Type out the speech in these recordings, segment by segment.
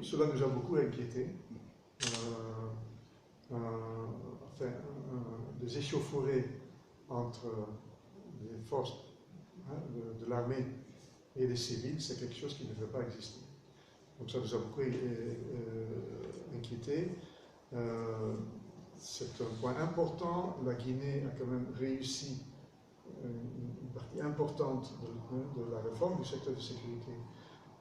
cela nous a beaucoup inquiétés. Des échauffourées entre les forces de l'armée et les civils, c'est quelque chose qui ne devrait pas exister. Donc ça nous a beaucoup inquiétés. C'est un point important. La Guinée a quand même réussi une partie importante de la réforme du secteur de sécurité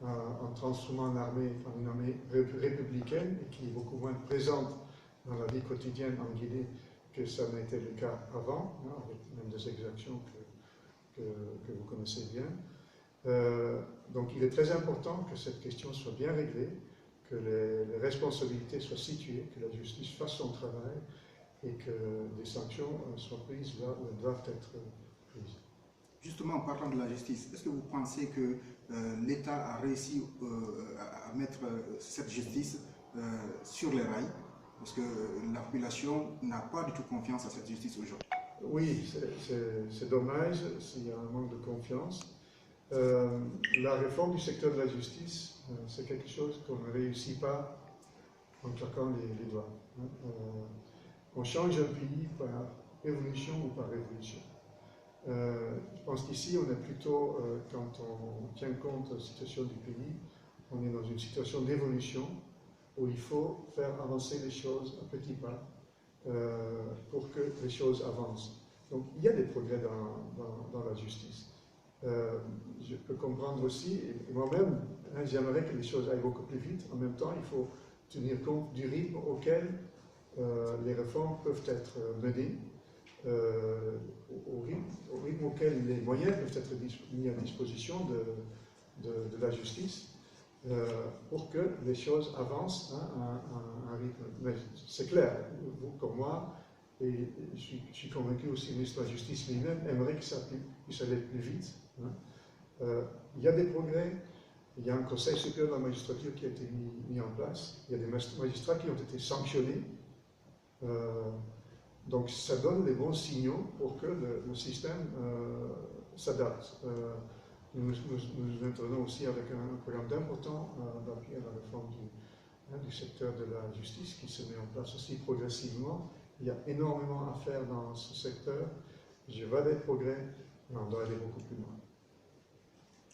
en transformant l'armée en une armée républicaine et qui est beaucoup moins présente dans la vie quotidienne en Guinée que ça n'a été le cas avant, avec même des exactions que vous connaissez bien. Donc il est très important que cette question soit bien réglée, que les responsabilités soient situées, que la justice fasse son travail et que des sanctions soient prises là où elles doivent être prises. Justement, en parlant de la justice, est-ce que vous pensez que l'État a réussi à mettre cette justice sur les rails? Parce que la population n'a pas du tout confiance à cette justice aujourd'hui. Oui, c'est dommage s'il y a un manque de confiance. La réforme du secteur de la justice, c'est quelque chose qu'on ne réussit pas en claquant les doigts. On change un pays par évolution ou par révolution. Je pense qu'ici, on est plutôt, quand on tient compte de la situation du pays, on est dans une situation d'évolution où il faut faire avancer les choses à petits pas pour que les choses avancent. Donc, il y a des progrès dans la justice. Je peux comprendre aussi, et moi-même, j'aimerais que les choses aillent beaucoup plus vite. En même temps, il faut tenir compte du rythme auquel les réformes peuvent être menées, au rythme auquel les moyens peuvent être mis à disposition de la justice pour que les choses avancent à un rythme. Mais c'est clair, vous comme moi, et je suis convaincu aussi que le ministre de la Justice lui-même aimerait que ça puisse aller plus vite. Il y a des progrès, il y a un conseil supérieur de la magistrature qui a été mis en place, il y a des magistrats qui ont été sanctionnés. Donc ça donne les bons signaux pour que le système s'adapte. Nous intervenons aussi avec un programme d'important d'appui à la réforme du secteur de la justice qui se met en place aussi progressivement. Il y a énormément à faire dans ce secteur. Je vois des progrès, mais on doit aller beaucoup plus loin.